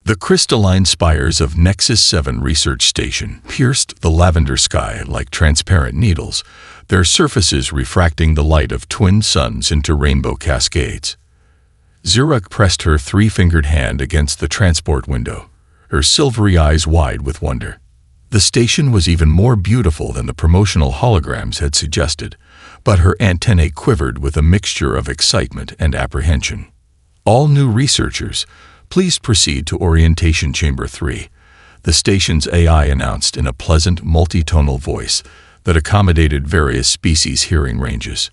The crystalline spires of Nexus 7 Research Station pierced the lavender sky like transparent needles, their surfaces refracting the light of twin suns into rainbow cascades. Zuruk pressed her three-fingered hand against the transport window, her silvery eyes wide with wonder. The station was even more beautiful than the promotional holograms had suggested, but her antennae quivered with a mixture of excitement and apprehension. All new researchers, please proceed to Orientation Chamber 3, the station's AI announced in a pleasant, multitonal voice that accommodated various species' hearing ranges.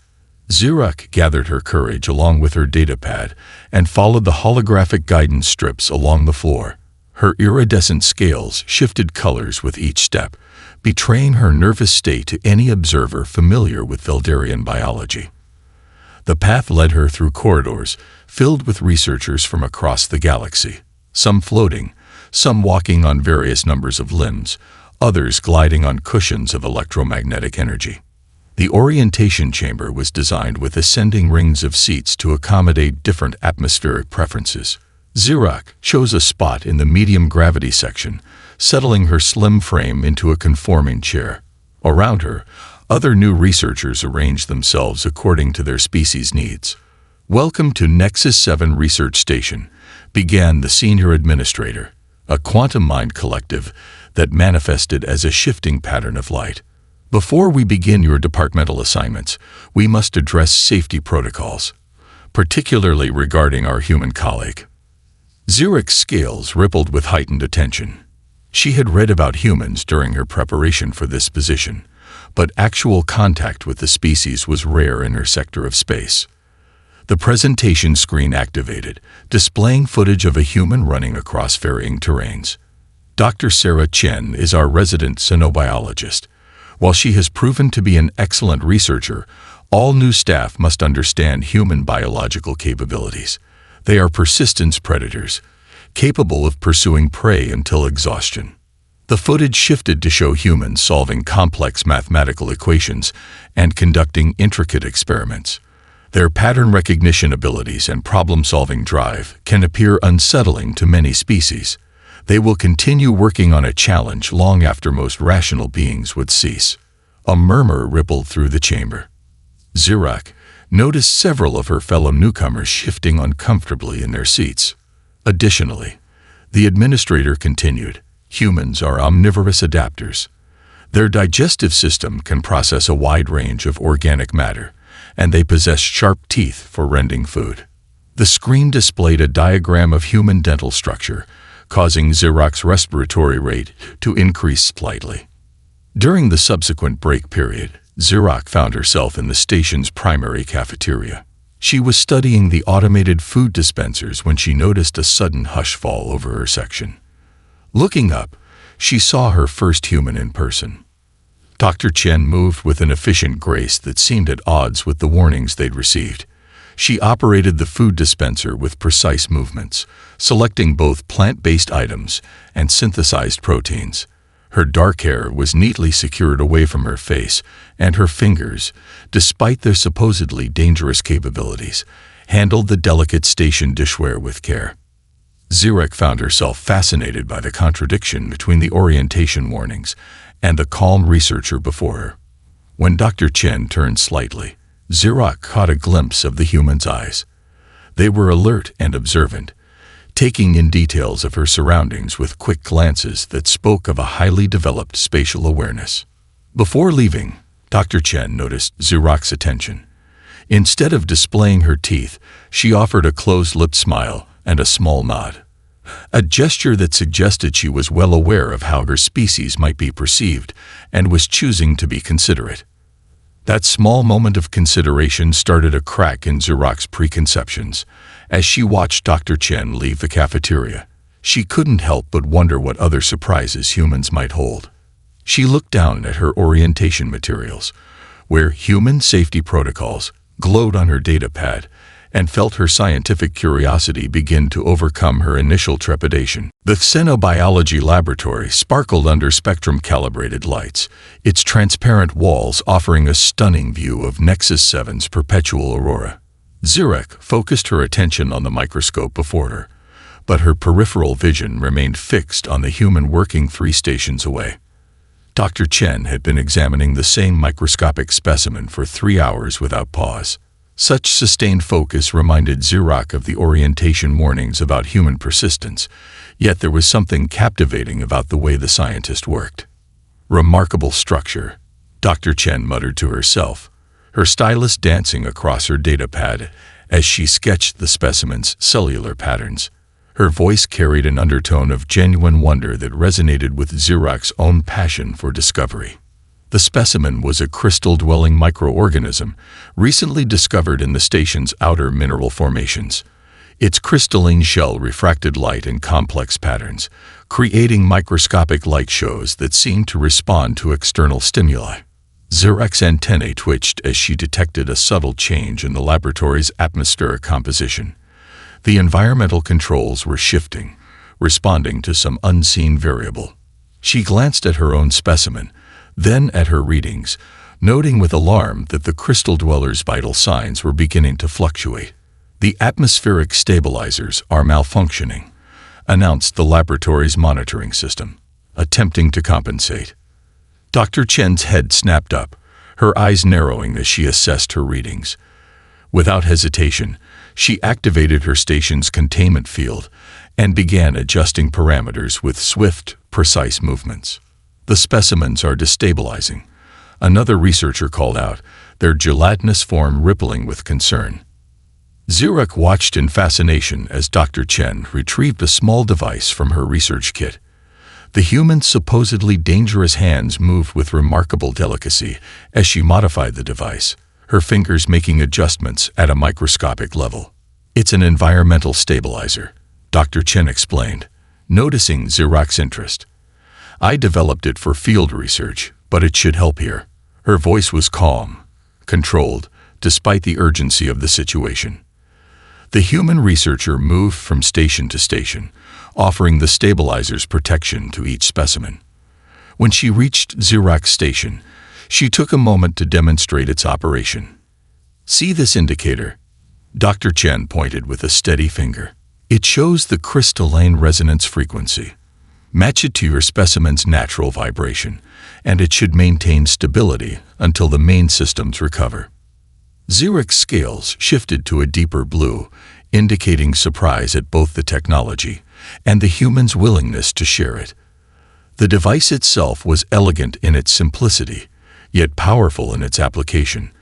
Zuruk gathered her courage along with her datapad and followed the holographic guidance strips along the floor. Her iridescent scales shifted colors with each step, betraying her nervous state to any observer familiar with Veldarian biology. The path led her through corridors filled with researchers from across the galaxy, some floating, some walking on various numbers of limbs, others gliding on cushions of electromagnetic energy. The orientation chamber was designed with ascending rings of seats to accommodate different atmospheric preferences. Zuruk chose a spot in the medium gravity section, settling her slim frame into a conforming chair. Around her, other new researchers arranged themselves according to their species' needs. "Welcome to Nexus 7 Research Station," began the senior administrator, a quantum mind collective that manifested as a shifting pattern of light. "Before we begin your departmental assignments, we must address safety protocols, particularly regarding our human colleague." Zuruk's scales rippled with heightened attention. She had read about humans during her preparation for this position, but actual contact with the species was rare in her sector of space. The presentation screen activated, displaying footage of a human running across varying terrains. Dr. Sarah Chen is our resident xenobiologist. While she has proven to be an excellent researcher, all new staff must understand human biological capabilities. They are persistence predators, capable of pursuing prey until exhaustion. The footage shifted to show humans solving complex mathematical equations and conducting intricate experiments. Their pattern recognition abilities and problem-solving drive can appear unsettling to many species. They will continue working on a challenge long after most rational beings would cease. A murmur rippled through the chamber. Zuruk noticed several of her fellow newcomers shifting uncomfortably in their seats. Additionally, the administrator continued, "Humans are omnivorous adapters. Their digestive system can process a wide range of organic matter, and they possess sharp teeth for rending food." The screen displayed a diagram of human dental structure, causing Zuruk's respiratory rate to increase slightly. During the subsequent break period, Zuruk found herself in the station's primary cafeteria. She was studying the automated food dispensers when she noticed a sudden hush fall over her section. Looking up, she saw her first human in person. Dr. Chen moved with an efficient grace that seemed at odds with the warnings they'd received. She operated the food dispenser with precise movements, selecting both plant-based items and synthesized proteins. Her dark hair was neatly secured away from her face, and her fingers, despite their supposedly dangerous capabilities, handled the delicate station dishware with care. Zuruk found herself fascinated by the contradiction between the orientation warnings and the calm researcher before her. When Dr. Chen turned slightly, Zuruk caught a glimpse of the human's eyes. They were alert and observant, taking in details of her surroundings with quick glances that spoke of a highly developed spatial awareness. Before leaving, Dr. Chen noticed Zuruk's attention. Instead of displaying her teeth, she offered a closed-lipped smile and a small nod, a gesture that suggested she was well aware of how her species might be perceived and was choosing to be considerate. That small moment of consideration started a crack in Zuruk's preconceptions. As she watched Dr. Chen leave the cafeteria, she couldn't help but wonder what other surprises humans might hold. She looked down at her orientation materials, where human safety protocols glowed on her datapad, and felt her scientific curiosity begin to overcome her initial trepidation. The xenobiology laboratory sparkled under spectrum-calibrated lights, its transparent walls offering a stunning view of Nexus 7's perpetual aurora. Zuruk focused her attention on the microscope before her, but her peripheral vision remained fixed on the human working 3 stations away. Dr. Chen had been examining the same microscopic specimen for 3 hours without pause. Such sustained focus reminded Zirok of the orientation warnings about human persistence, yet there was something captivating about the way the scientist worked. Remarkable structure, Dr. Chen muttered to herself, her stylus dancing across her datapad as she sketched the specimen's cellular patterns. Her voice carried an undertone of genuine wonder that resonated with Zirok's own passion for discovery. The specimen was a crystal-dwelling microorganism recently discovered in the station's outer mineral formations. Its crystalline shell refracted light in complex patterns, creating microscopic light shows that seemed to respond to external stimuli. Zirok's antennae twitched as she detected a subtle change in the laboratory's atmospheric composition. The environmental controls were shifting, responding to some unseen variable. She glanced at her own specimen, then at her readings, noting with alarm that the crystal dweller's vital signs were beginning to fluctuate. "The atmospheric stabilizers are malfunctioning," announced the laboratory's monitoring system, attempting to compensate. Dr. Chen's head snapped up, her eyes narrowing as she assessed her readings. Without hesitation, she activated her station's containment field and began adjusting parameters with swift, precise movements. "The specimens are destabilizing," another researcher called out, their gelatinous form rippling with concern. Zirok watched in fascination as Dr. Chen retrieved a small device from her research kit. The human's supposedly dangerous hands moved with remarkable delicacy as she modified the device, her fingers making adjustments at a microscopic level. "It's an environmental stabilizer," Dr. Chen explained, noticing Zirok's interest. "I developed it for field research, but it should help here." Her voice was calm, controlled, despite the urgency of the situation. The human researcher moved from station to station, offering the stabilizer's protection to each specimen. When she reached Zirok's station, she took a moment to demonstrate its operation. "See this indicator?" Dr. Chen pointed with a steady finger. "It shows the crystalline resonance frequency. Match it to your specimen's natural vibration, and it should maintain stability until the main systems recover." Zirok's scales shifted to a deeper blue, indicating surprise at both the technology and the human's willingness to share it. The device itself was elegant in its simplicity, yet powerful in its application,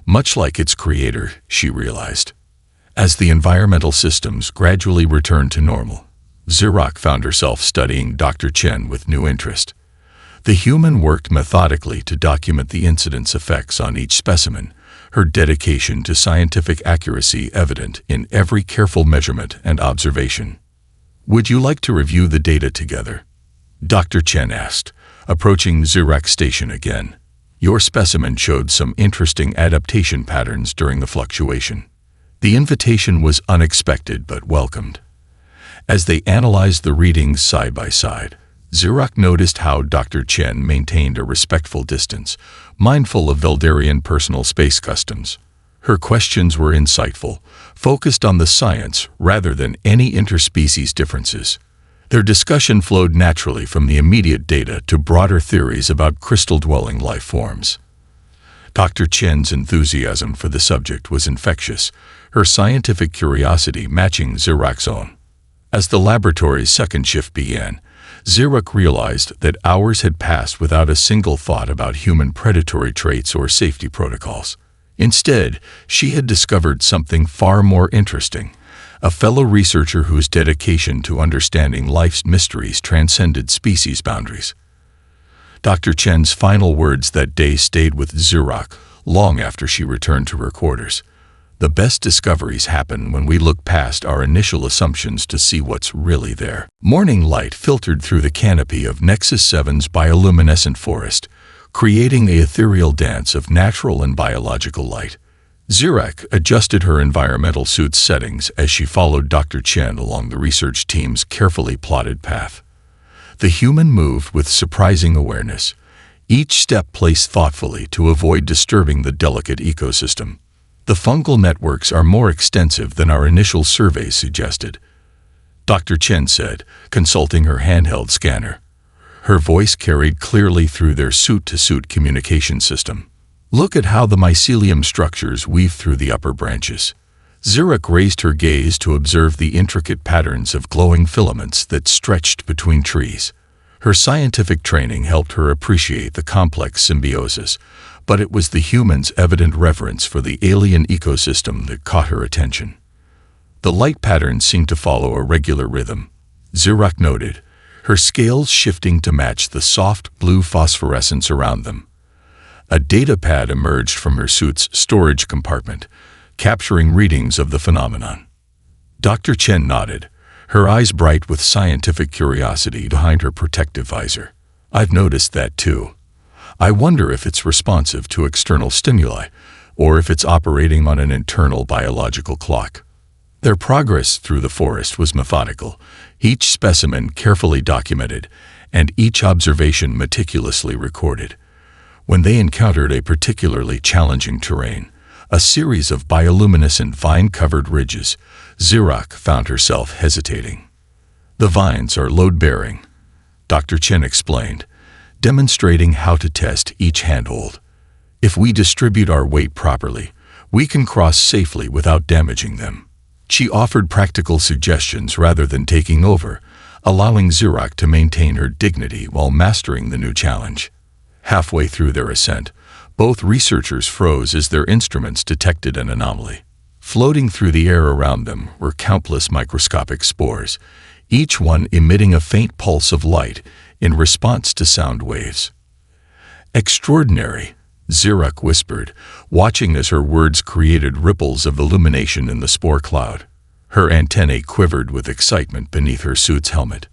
much like its creator, she realized. As the environmental systems gradually returned to normal, Zirok found herself studying Dr. Chen with new interest. The human worked methodically to document the incident's effects on each specimen, her dedication to scientific accuracy evident in every careful measurement and observation. "Would you like to review the data together?" Dr. Chen asked, approaching Zirok's station again. "Your specimen showed some interesting adaptation patterns during the fluctuation." The invitation was unexpected but welcomed. As they analyzed the readings side by side, Zirok noticed how Dr. Chen maintained a respectful distance, mindful of Veldarian personal space customs. Her questions were insightful, focused on the science rather than any interspecies differences. Their discussion flowed naturally from the immediate data to broader theories about crystal-dwelling life forms. Dr. Chen's enthusiasm for the subject was infectious, her scientific curiosity matching Zirok's own. As the laboratory's second shift began, Zirok realized that hours had passed without a single thought about human predatory traits or safety protocols. Instead, she had discovered something far more interesting, a fellow researcher whose dedication to understanding life's mysteries transcended species boundaries. Dr. Chen's final words that day stayed with Zirok long after she returned to her quarters. "The best discoveries happen when we look past our initial assumptions to see what's really there." Morning light filtered through the canopy of Nexus 7's bioluminescent forest, creating an ethereal dance of natural and biological light. Zirok adjusted her environmental suit's settings as she followed Dr. Chen along the research team's carefully plotted path. The human moved with surprising awareness, each step placed thoughtfully to avoid disturbing the delicate ecosystem. "The fungal networks are more extensive than our initial surveys suggested," Dr. Chen said, consulting her handheld scanner. Her voice carried clearly through their suit-to-suit communication system. Look at how the mycelium structures weave through the upper branches. Zurich raised her gaze to observe the intricate patterns of glowing filaments that stretched between trees. Her scientific training helped her appreciate the complex symbiosis, but it was the human's evident reverence for the alien ecosystem that caught her attention. The light patterns seemed to follow a regular rhythm, Zurich noted, her scales shifting to match the soft blue phosphorescence around them. A data pad emerged from her suit's storage compartment, capturing readings of the phenomenon. Dr. Chen nodded, her eyes bright with scientific curiosity behind her protective visor. I've noticed that too. I wonder if it's responsive to external stimuli, or if it's operating on an internal biological clock. Their progress through the forest was methodical, each specimen carefully documented, and each observation meticulously recorded. When they encountered a particularly challenging terrain, a series of bioluminescent vine-covered ridges, Zurich found herself hesitating. The vines are load-bearing, Dr. Chen explained, demonstrating how to test each handhold. If we distribute our weight properly, we can cross safely without damaging them. She offered practical suggestions rather than taking over, allowing Zurich to maintain her dignity while mastering the new challenge. Halfway through their ascent, both researchers froze as their instruments detected an anomaly. Floating through the air around them were countless microscopic spores, each one emitting a faint pulse of light in response to sound waves. Extraordinary, Zurich whispered, watching as her words created ripples of illumination in the spore cloud. Her antennae quivered with excitement beneath her suit's helmet.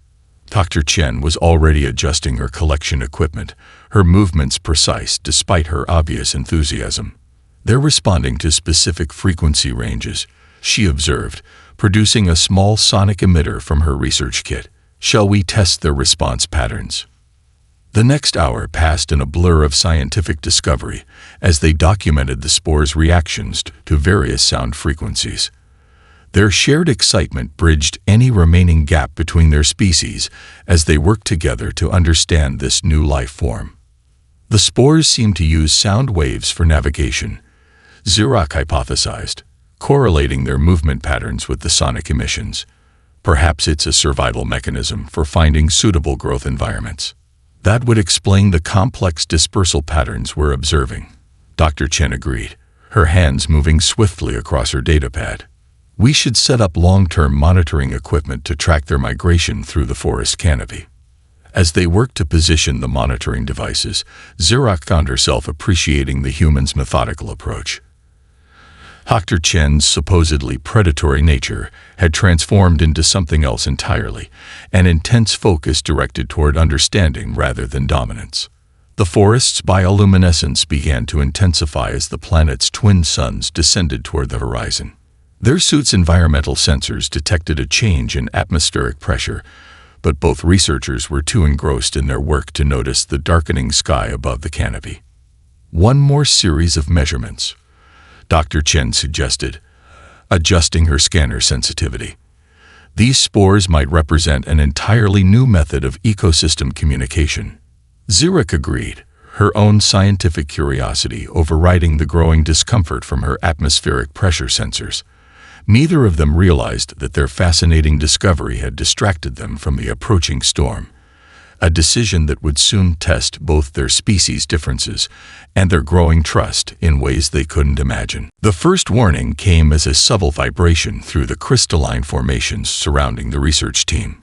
Dr. Chen was already adjusting her collection equipment, her movements precise despite her obvious enthusiasm. They're responding to specific frequency ranges, she observed, producing a small sonic emitter from her research kit. Shall we test their response patterns? The next hour passed in a blur of scientific discovery as they documented the spore's reactions to various sound frequencies. Their shared excitement bridged any remaining gap between their species as they worked together to understand this new life form. The spores seemed to use sound waves for navigation, Zurich hypothesized, correlating their movement patterns with the sonic emissions. Perhaps it's a survival mechanism for finding suitable growth environments. That would explain the complex dispersal patterns we're observing, Dr. Chen agreed, her hands moving swiftly across her datapad. We should set up long-term monitoring equipment to track their migration through the forest canopy. As they worked to position the monitoring devices, Zurich found herself appreciating the human's methodical approach. Dr. Chen's supposedly predatory nature had transformed into something else entirely, an intense focus directed toward understanding rather than dominance. The forest's bioluminescence began to intensify as the planet's twin suns descended toward the horizon. Their suit's environmental sensors detected a change in atmospheric pressure, but both researchers were too engrossed in their work to notice the darkening sky above the canopy. One more series of measurements, Dr. Chen suggested, adjusting her scanner sensitivity. These spores might represent an entirely new method of ecosystem communication. Zurich agreed, her own scientific curiosity overriding the growing discomfort from her atmospheric pressure sensors. Neither of them realized that their fascinating discovery had distracted them from the approaching storm, a decision that would soon test both their species' differences and their growing trust in ways they couldn't imagine. The first warning came as a subtle vibration through the crystalline formations surrounding the research team.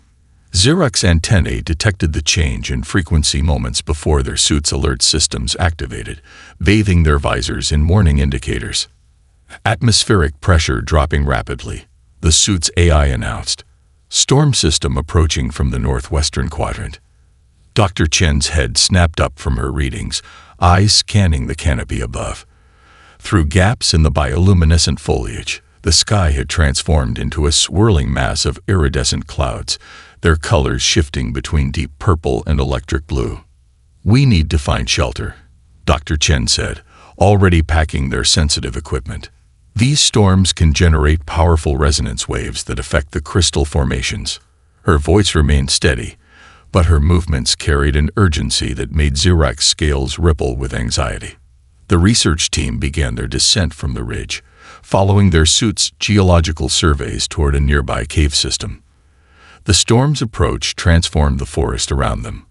Zurich's antennae detected the change in frequency moments before their suit's alert systems activated, bathing their visors in warning indicators. Atmospheric pressure dropping rapidly, the suit's AI announced. Storm system approaching from the northwestern quadrant. Dr. Chen's head snapped up from her readings, eyes scanning the canopy above. Through gaps in the bioluminescent foliage, the sky had transformed into a swirling mass of iridescent clouds, their colors shifting between deep purple and electric blue. We need to find shelter, Dr. Chen said, already packing their sensitive equipment. These storms can generate powerful resonance waves that affect the crystal formations. Her voice remained steady, but her movements carried an urgency that made Zirak's scales ripple with anxiety. The research team began their descent from the ridge, following their suits' geological surveys toward a nearby cave system. The storm's approach transformed the forest around them.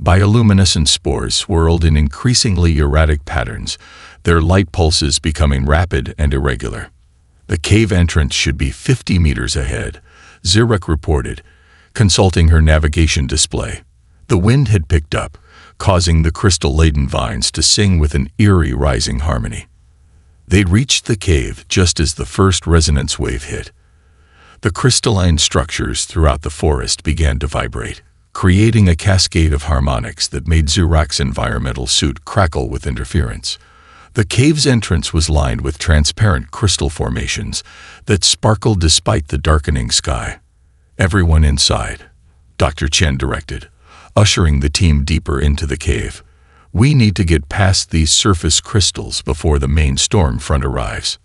Bioluminescent spores swirled in increasingly erratic patterns, their light pulses becoming rapid and irregular. The cave entrance should be 50 meters ahead, Zirak reported, consulting her navigation display. The wind had picked up, causing the crystal-laden vines to sing with an eerie rising harmony. They'd reached the cave just as the first resonance wave hit. The crystalline structures throughout the forest began to vibrate, creating a cascade of harmonics that made Zirak's environmental suit crackle with interference. The cave's entrance was lined with transparent crystal formations that sparkled despite the darkening sky. "Everyone inside," Dr. Chen directed, ushering the team deeper into the cave. "We need to get past these surface crystals before the main storm front arrives."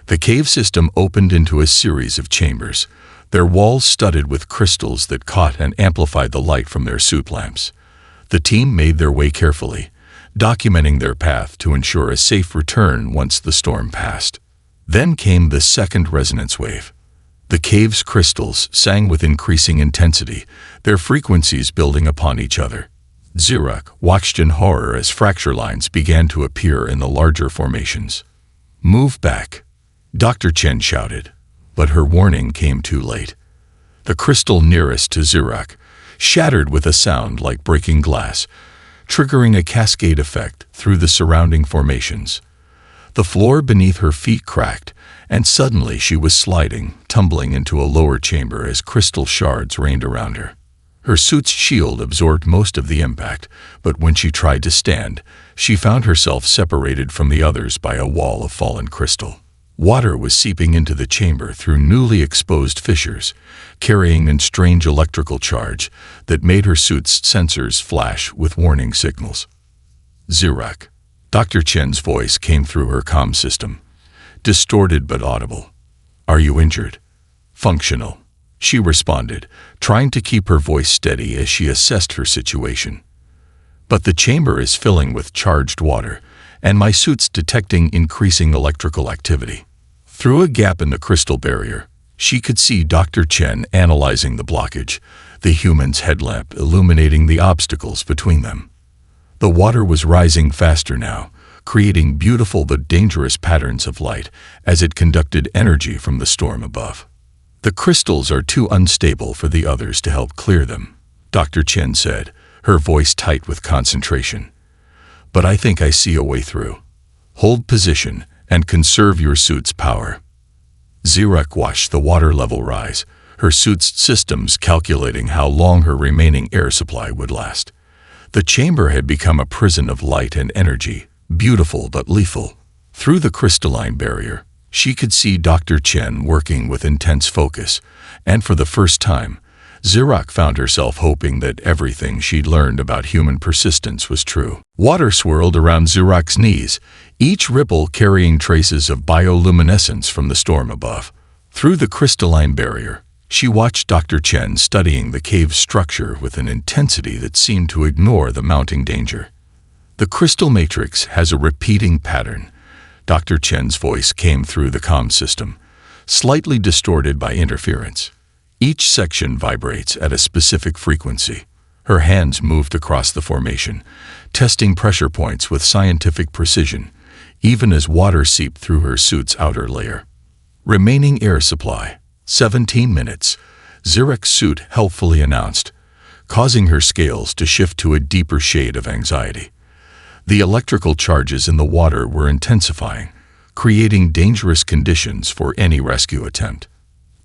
The cave system opened into a series of chambers, their walls studded with crystals that caught and amplified the light from their suit lamps. The team made their way carefully, documenting their path to ensure a safe return once the storm passed. Then came the second resonance wave. The cave's crystals sang with increasing intensity, their frequencies building upon each other. Zirak watched in horror as fracture lines began to appear in the larger formations. "Move back," Dr. Chen shouted, but her warning came too late. The crystal nearest to Zirak shattered with a sound like breaking glass, triggering a cascade effect through the surrounding formations. The floor beneath her feet cracked, and suddenly she was sliding, tumbling into a lower chamber as crystal shards rained around her. Her suit's shield absorbed most of the impact, but when she tried to stand, she found herself separated from the others by a wall of fallen crystal. Water was seeping into the chamber through newly exposed fissures, carrying a strange electrical charge that made her suit's sensors flash with warning signals. "Zirak," Dr. Chen's voice came through her comm system, distorted but audible. "Are you injured?" "Functional," she responded, trying to keep her voice steady as she assessed her situation. "But the chamber is filling with charged water, and my suit's detecting increasing electrical activity." Through a gap in the crystal barrier, she could see Dr. Chen analyzing the blockage, the human's headlamp illuminating the obstacles between them. The water was rising faster now, creating beautiful but dangerous patterns of light as it conducted energy from the storm above. "The crystals are too unstable for the others to help clear them," Dr. Chen said, her voice tight with concentration. "But I think I see a way through. Hold position and conserve your suit's power." Zirak watched the water level rise, her suit's systems calculating how long her remaining air supply would last. The chamber had become a prison of light and energy, beautiful but lethal. Through the crystalline barrier, she could see Dr. Chen working with intense focus, and for the first time, Zirak found herself hoping that everything she'd learned about human persistence was true. Water swirled around Zirak's knees, each ripple carrying traces of bioluminescence from the storm above. Through the crystalline barrier, she watched Dr. Chen studying the cave's structure with an intensity that seemed to ignore the mounting danger. "The crystal matrix has a repeating pattern," Dr. Chen's voice came through the comm system, slightly distorted by interference. "Each section vibrates at a specific frequency." Her hands moved across the formation, testing pressure points with scientific precision, even as water seeped through her suit's outer layer. "Remaining air supply, 17 minutes, Zirak's suit helpfully announced, causing her scales to shift to a deeper shade of anxiety. The electrical charges in the water were intensifying, creating dangerous conditions for any rescue attempt.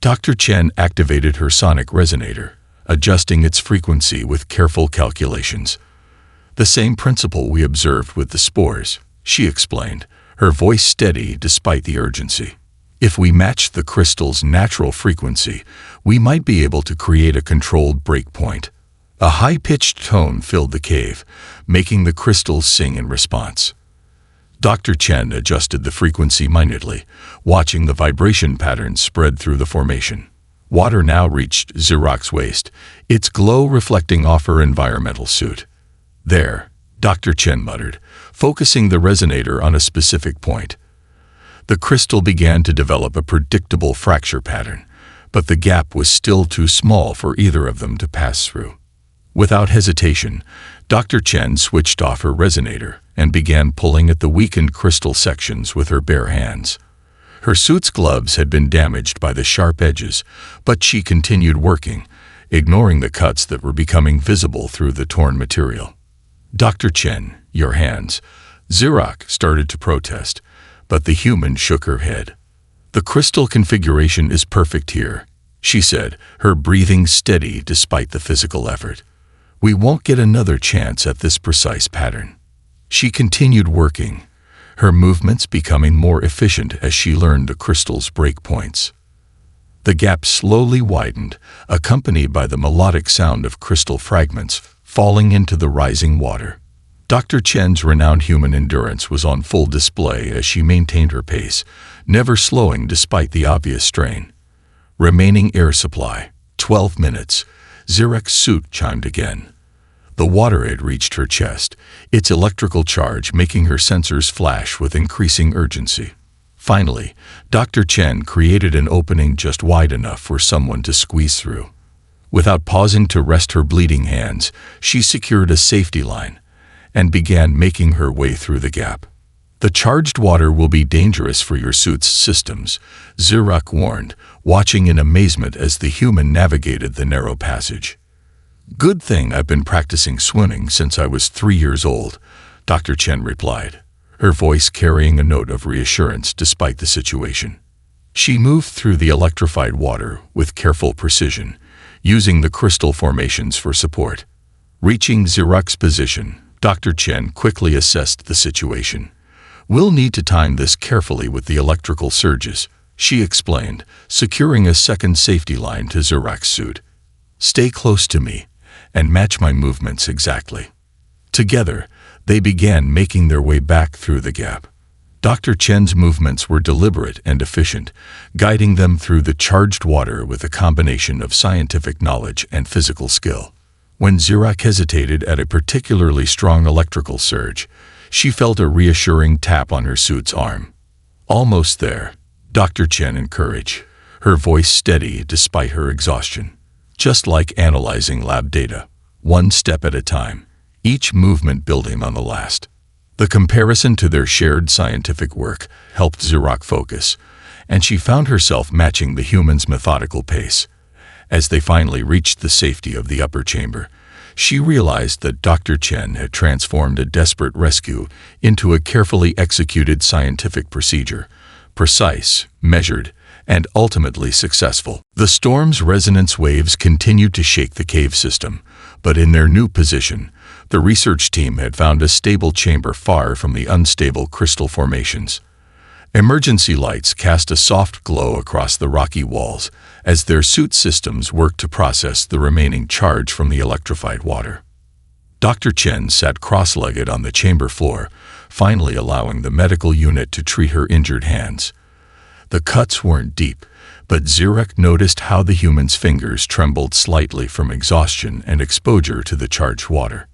Dr. Chen activated her sonic resonator, adjusting its frequency with careful calculations. "The same principle we observed with the spores," she explained, her voice steady despite the urgency. "If we matched the crystal's natural frequency, we might be able to create a controlled breakpoint." A high-pitched tone filled the cave, making the crystals sing in response. Dr. Chen adjusted the frequency minutely, watching the vibration patterns spread through the formation. Water now reached Zirak's waist, its glow reflecting off her environmental suit. "There," Dr. Chen muttered, focusing the resonator on a specific point. The crystal began to develop a predictable fracture pattern, but the gap was still too small for either of them to pass through. Without hesitation, Dr. Chen switched off her resonator and began pulling at the weakened crystal sections with her bare hands. Her suit's gloves had been damaged by the sharp edges, but she continued working, ignoring the cuts that were becoming visible through the torn material. "Dr. Chen, your hands," Zirak started to protest, but the human shook her head. "The crystal configuration is perfect here," she said, her breathing steady despite the physical effort. "We won't get another chance at this precise pattern." She continued working, her movements becoming more efficient as she learned the crystal's breakpoints. The gap slowly widened, accompanied by the melodic sound of crystal fragments falling into the rising water. Dr. Chen's renowned human endurance was on full display as she maintained her pace, never slowing despite the obvious strain. Remaining air supply, 12 minutes. Zirak's suit chimed again. The water had reached her chest, its electrical charge making her sensors flash with increasing urgency. Finally, Dr. Chen created an opening just wide enough for someone to squeeze through. Without pausing to rest her bleeding hands, she secured a safety line and began making her way through the gap. "The charged water will be dangerous for your suit's systems," Zirak warned, watching in amazement as the human navigated the narrow passage. "Good thing I've been practicing swimming since I was 3 years old," Dr. Chen replied, her voice carrying a note of reassurance despite the situation. She moved through the electrified water with careful precision, using the crystal formations for support. Reaching Zirak's position, Dr. Chen quickly assessed the situation. "We'll need to time this carefully with the electrical surges," she explained, securing a second safety line to Zirak's suit. "Stay close to me and match my movements exactly." Together, they began making their way back through the gap. Dr. Chen's movements were deliberate and efficient, guiding them through the charged water with a combination of scientific knowledge and physical skill. When Zirak hesitated at a particularly strong electrical surge, she felt a reassuring tap on her suit's arm. "Almost there," Dr. Chen encouraged, her voice steady despite her exhaustion. Just like analyzing lab data, one step at a time, each movement building on the last. The comparison to their shared scientific work helped Zirak focus, and she found herself matching the human's methodical pace. As they finally reached the safety of the upper chamber, she realized that Dr. Chen had transformed a desperate rescue into a carefully executed scientific procedure, precise, measured, and ultimately successful. The storm's resonance waves continued to shake the cave system, but in their new position, the research team had found a stable chamber far from the unstable crystal formations. Emergency lights cast a soft glow across the rocky walls as their suit systems worked to process the remaining charge from the electrified water. Dr. Chen sat cross-legged on the chamber floor, finally allowing the medical unit to treat her injured hands. The cuts weren't deep, but Zirak noticed how the human's fingers trembled slightly from exhaustion and exposure to the charged water.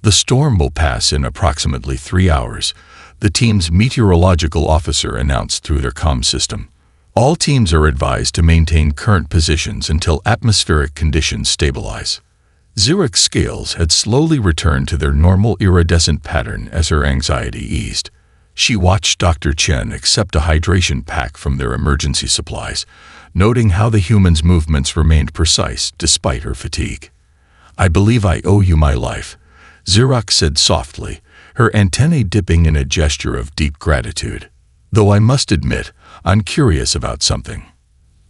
"The storm will pass in approximately 3 hours," the team's meteorological officer announced through their comm system. "All teams are advised to maintain current positions until atmospheric conditions stabilize." Zirak's scales had slowly returned to their normal iridescent pattern as her anxiety eased. She watched Dr. Chen accept a hydration pack from their emergency supplies, noting how the human's movements remained precise despite her fatigue. "I believe I owe you my life," Zirak said softly, her antennae dipping in a gesture of deep gratitude. "Though I must admit, I'm curious about something."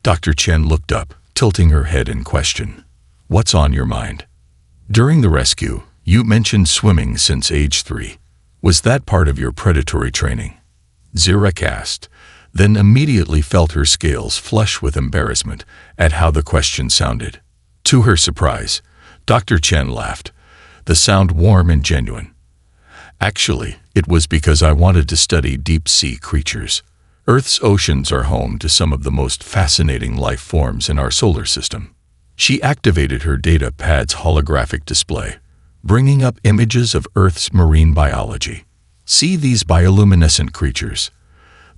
Dr. Chen looked up, tilting her head in question. "What's on your mind?" "During the rescue, you mentioned swimming since age 3. Was that part of your predatory training?" Zirak asked, then immediately felt her scales flush with embarrassment at how the question sounded. To her surprise, Dr. Chen laughed, the sound warm and genuine. "Actually, it was because I wanted to study deep-sea creatures." Earth's oceans are home to some of the most fascinating life forms in our solar system. She activated her data pad's holographic display, bringing up images of Earth's marine biology. See these bioluminescent creatures.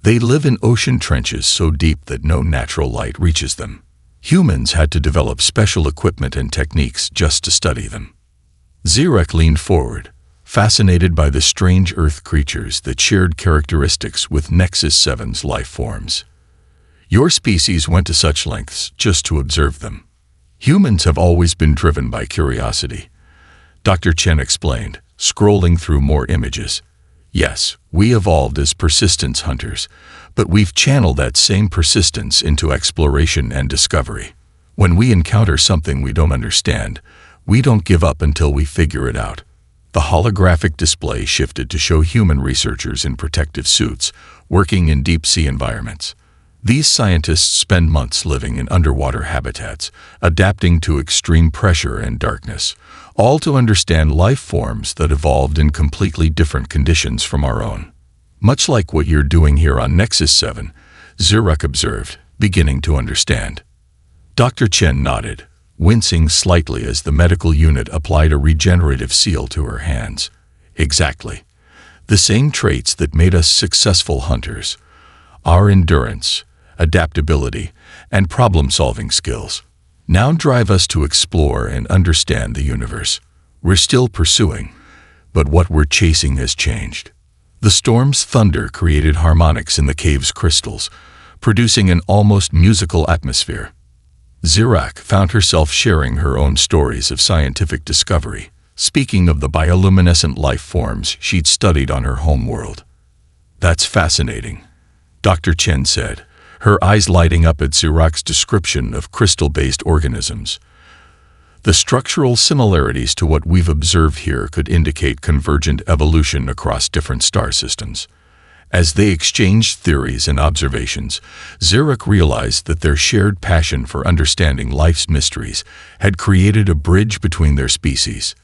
They live in ocean trenches so deep that no natural light reaches them. Humans had to develop special equipment and techniques just to study them. Zirek leaned forward, fascinated by the strange Earth creatures that shared characteristics with Nexus 7's life forms. Your species went to such lengths just to observe them. Humans have always been driven by curiosity, Dr. Chen explained, scrolling through more images. Yes, we evolved as persistence hunters, but we've channeled that same persistence into exploration and discovery. When we encounter something we don't understand, we don't give up until we figure it out. The holographic display shifted to show human researchers in protective suits, working in deep-sea environments. These scientists spend months living in underwater habitats, adapting to extreme pressure and darkness, all to understand life forms that evolved in completely different conditions from our own. Much like what you're doing here on Nexus 7, Zirek observed, beginning to understand. Dr. Chen nodded, wincing slightly as the medical unit applied a regenerative seal to her hands. Exactly. The same traits that made us successful hunters. Our endurance, adaptability, and problem-solving skills now drive us to explore and understand the universe. We're still pursuing, but what we're chasing has changed. The storm's thunder created harmonics in the cave's crystals, producing an almost musical atmosphere. Zirek found herself sharing her own stories of scientific discovery, speaking of the bioluminescent life forms she'd studied on her homeworld. That's fascinating, Dr. Chen said, her eyes lighting up at Zirek's description of crystal-based organisms. The structural similarities to what we've observed here could indicate convergent evolution across different star systems. As they exchanged theories and observations, Zirek realized that their shared passion for understanding life's mysteries had created a bridge between their species.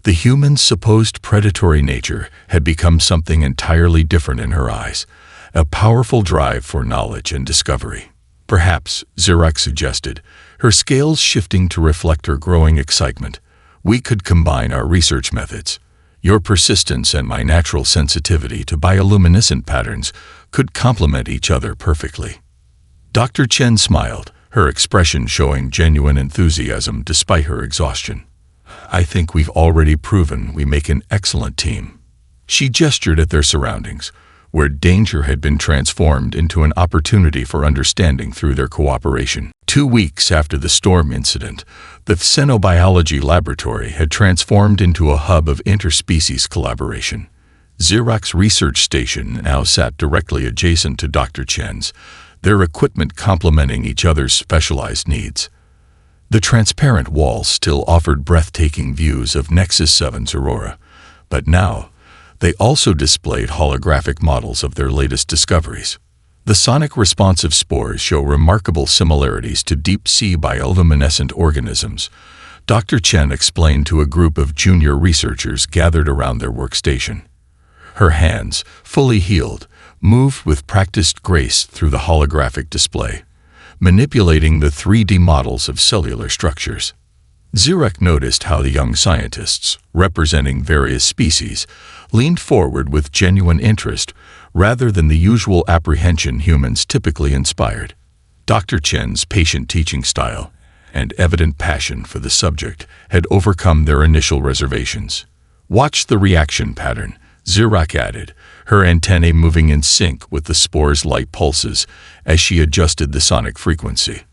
The human's supposed predatory nature had become something entirely different in her eyes, a powerful drive for knowledge and discovery. Perhaps, Zirek suggested, her scales shifting to reflect her growing excitement, we could combine our research methods. Your persistence and my natural sensitivity to bioluminescent patterns could complement each other perfectly. Dr. Chen smiled, her expression showing genuine enthusiasm despite her exhaustion. I think we've already proven we make an excellent team. She gestured at their surroundings, where danger had been transformed into an opportunity for understanding through their cooperation. 2 weeks after the storm incident, the Xenobiology Laboratory had transformed into a hub of interspecies collaboration. Zirek's research station now sat directly adjacent to Dr. Chen's, their equipment complementing each other's specialized needs. The transparent walls still offered breathtaking views of Nexus 7's aurora, but now, they also displayed holographic models of their latest discoveries. The sonic responsive spores show remarkable similarities to deep-sea bioluminescent organisms, Dr. Chen explained to a group of junior researchers gathered around their workstation. Her hands, fully healed, moved with practiced grace through the holographic display, manipulating the 3D models of cellular structures. Zirek noticed how the young scientists, representing various species, leaned forward with genuine interest rather than the usual apprehension humans typically inspired. Dr. Chen's patient teaching style and evident passion for the subject had overcome their initial reservations. Watch the reaction pattern, Zirek added, her antennae moving in sync with the spore's light pulses as she adjusted the sonic frequency.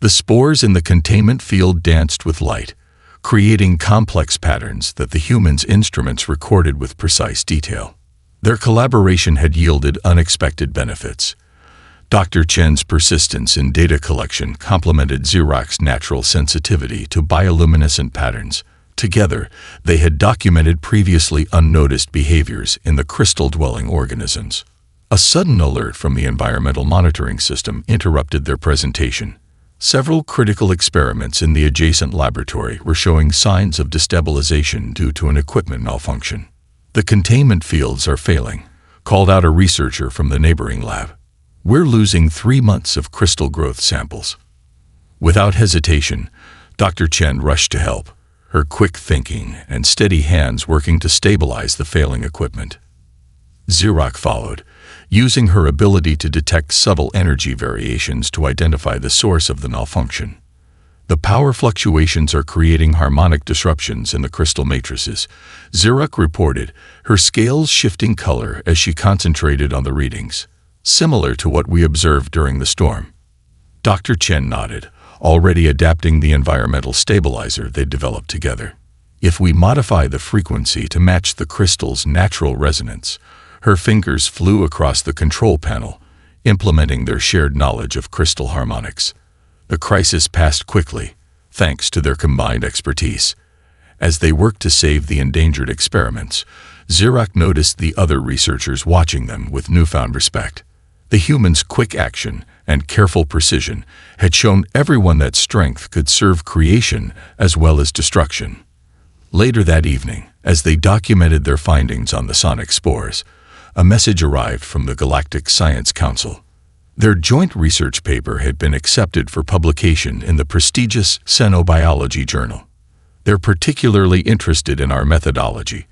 The spores in the containment field danced with light, creating complex patterns that the humans' instruments recorded with precise detail. Their collaboration had yielded unexpected benefits. Dr. Chen's persistence in data collection complemented Zirek's natural sensitivity to bioluminescent patterns. Together, they had documented previously unnoticed behaviors in the crystal-dwelling organisms. A sudden alert from the environmental monitoring system interrupted their presentation. Several critical experiments in the adjacent laboratory were showing signs of destabilization due to an equipment malfunction. The containment fields are failing, called out a researcher from the neighboring lab. We're losing 3 months of crystal growth samples. Without hesitation, Dr. Chen rushed to help, her quick thinking and steady hands working to stabilize the failing equipment. Xerox followed, using her ability to detect subtle energy variations to identify the source of the malfunction. The power fluctuations are creating harmonic disruptions in the crystal matrices, Xerox reported, her scales shifting color as she concentrated on the readings, similar to what we observed during the storm. Dr. Chen nodded, already adapting the environmental stabilizer they developed together. If we modify the frequency to match the crystal's natural resonance, her fingers flew across the control panel, implementing their shared knowledge of crystal harmonics. The crisis passed quickly, thanks to their combined expertise. As they worked to save the endangered experiments, Xerox noticed the other researchers watching them with newfound respect. The humans' quick action and careful precision had shown everyone that strength could serve creation as well as destruction. Later that evening, as they documented their findings on the sonic spores, a message arrived from the Galactic Science Council. Their joint research paper had been accepted for publication in the prestigious Xenobiology journal. They're particularly interested in our methodology,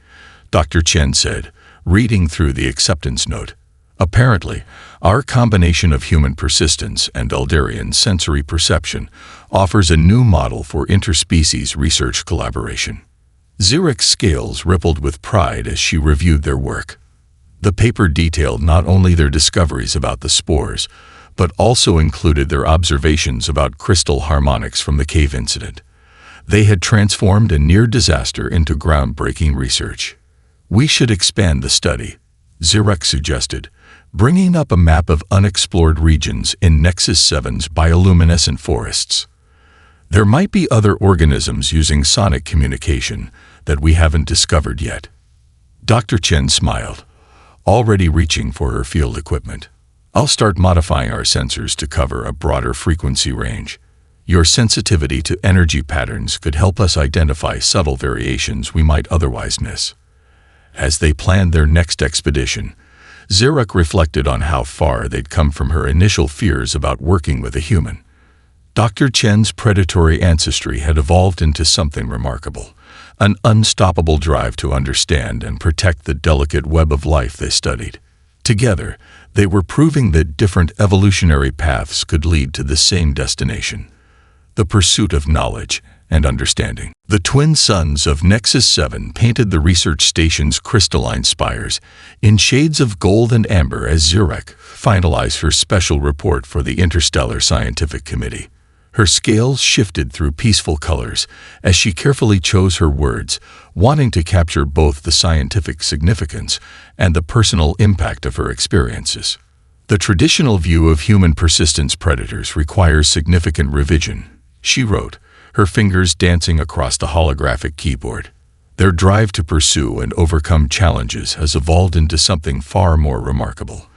Dr. Chen said, reading through the acceptance note. Apparently, our combination of human persistence and Eldarian sensory perception offers a new model for interspecies research collaboration. Xerox's scales rippled with pride as she reviewed their work. The paper detailed not only their discoveries about the spores, but also included their observations about crystal harmonics from the cave incident. They had transformed a near disaster into groundbreaking research. We should expand the study, Xerox suggested, bringing up a map of unexplored regions in Nexus 7's bioluminescent forests. There might be other organisms using sonic communication that we haven't discovered yet. Dr. Chen smiled, already reaching for her field equipment. I'll start modifying our sensors to cover a broader frequency range. Your sensitivity to energy patterns could help us identify subtle variations we might otherwise miss. As they planned their next expedition, Xerox reflected on how far they'd come from her initial fears about working with a human. Dr. Chen's predatory ancestry had evolved into something remarkable, an unstoppable drive to understand and protect the delicate web of life they studied. Together, they were proving that different evolutionary paths could lead to the same destination: the pursuit of knowledge and understanding. The twin suns of Nexus 7 painted the research station's crystalline spires in shades of gold and amber as Xerox finalized her special report for the Interstellar Scientific Committee. Her scales shifted through peaceful colors as she carefully chose her words, wanting to capture both the scientific significance and the personal impact of her experiences. The traditional view of human persistence predators requires significant revision, she wrote, her fingers dancing across the holographic keyboard. Their drive to pursue and overcome challenges has evolved into something far more remarkable: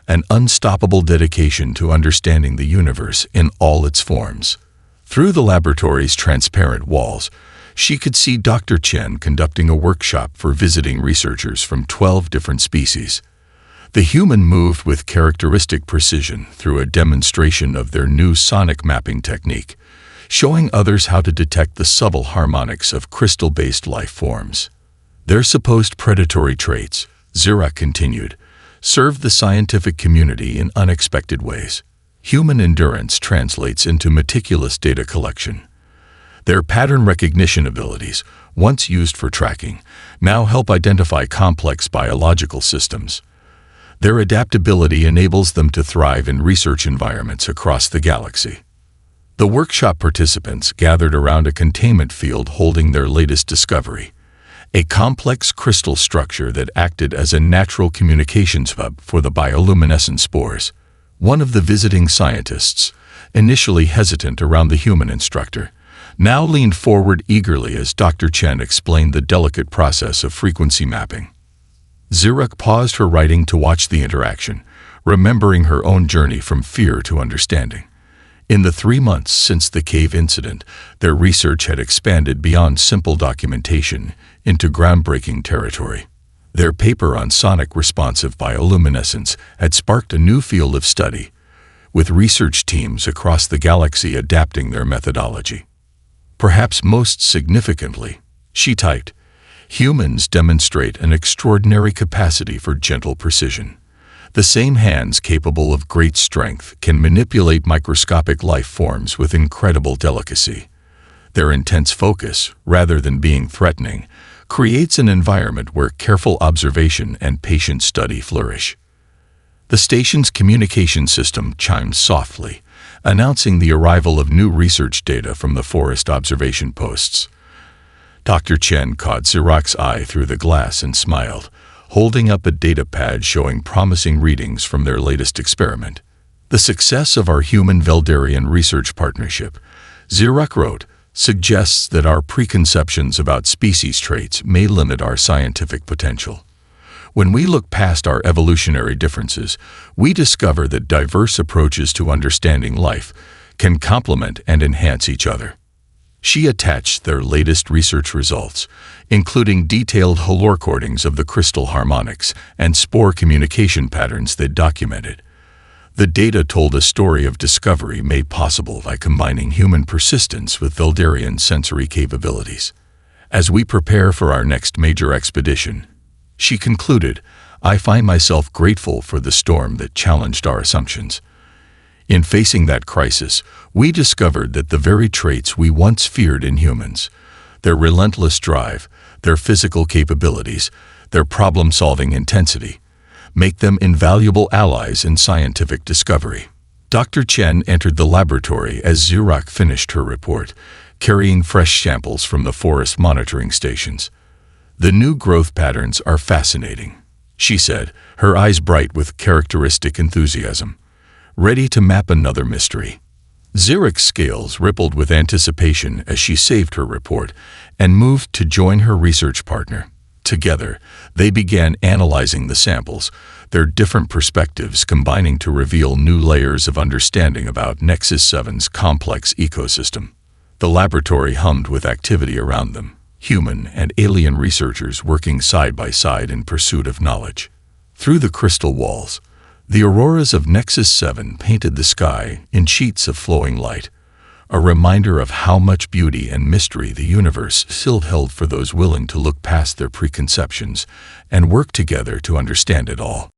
an unstoppable dedication to understanding the universe in all its forms. Through the laboratory's transparent walls, she could see Dr. Chen conducting a workshop for visiting researchers from 12 different species. The human moved with characteristic precision through a demonstration of their new sonic mapping technique, showing others how to detect the subtle harmonics of crystal-based life forms. Their supposed predatory traits, Xerox continued, served the scientific community in unexpected ways. Human endurance translates into meticulous data collection. Their pattern recognition abilities, once used for tracking, now help identify complex biological systems. Their adaptability enables them to thrive in research environments across the galaxy. The workshop participants gathered around a containment field holding their latest discovery: a complex crystal structure that acted as a natural communications hub for the bioluminescent spores. One of the visiting scientists, initially hesitant around the human instructor, now leaned forward eagerly as Dr. Chen explained the delicate process of frequency mapping. Xerox paused her writing to watch the interaction, remembering her own journey from fear to understanding. In the 3 months since the cave incident, their research had expanded beyond simple documentation into groundbreaking territory. Their paper on sonic responsive bioluminescence had sparked a new field of study, with research teams across the galaxy adapting their methodology. Perhaps most significantly, she typed, humans demonstrate an extraordinary capacity for gentle precision. The same hands capable of great strength can manipulate microscopic life forms with incredible delicacy. Their intense focus, rather than being threatening, creates an environment where careful observation and patient study flourish. The station's communication system chimed softly, announcing the arrival of new research data from the forest observation posts. Dr. Chen caught Xerox's eye through the glass and smiled, holding up a data pad showing promising readings from their latest experiment. The success of our human-Veldarian research partnership, Xerox wrote, suggests that our preconceptions about species traits may limit our scientific potential. When we look past our evolutionary differences, we discover that diverse approaches to understanding life can complement and enhance each other. She attached their latest research results, including detailed Hall recordings of the crystal harmonics and spore communication patterns they documented. The data told a story of discovery made possible by combining human persistence with Veldarian sensory capabilities. As we prepare for our next major expedition, she concluded, I find myself grateful for the storm that challenged our assumptions. In facing that crisis, we discovered that the very traits we once feared in humans, their relentless drive, their physical capabilities, their problem-solving intensity, make them invaluable allies in scientific discovery. Dr. Chen entered the laboratory as Xerox finished her report, carrying fresh samples from the forest monitoring stations. The new growth patterns are fascinating, she said, her eyes bright with characteristic enthusiasm, ready to map another mystery. Xerox's scales rippled with anticipation as she saved her report and moved to join her research partner. Together, they began analyzing the samples, their different perspectives combining to reveal new layers of understanding about Nexus 7's complex ecosystem. The laboratory hummed with activity around them, human and alien researchers working side by side in pursuit of knowledge. Through the crystal walls, the auroras of Nexus 7 painted the sky in sheets of flowing light, a reminder of how much beauty and mystery the universe still held for those willing to look past their preconceptions and work together to understand it all.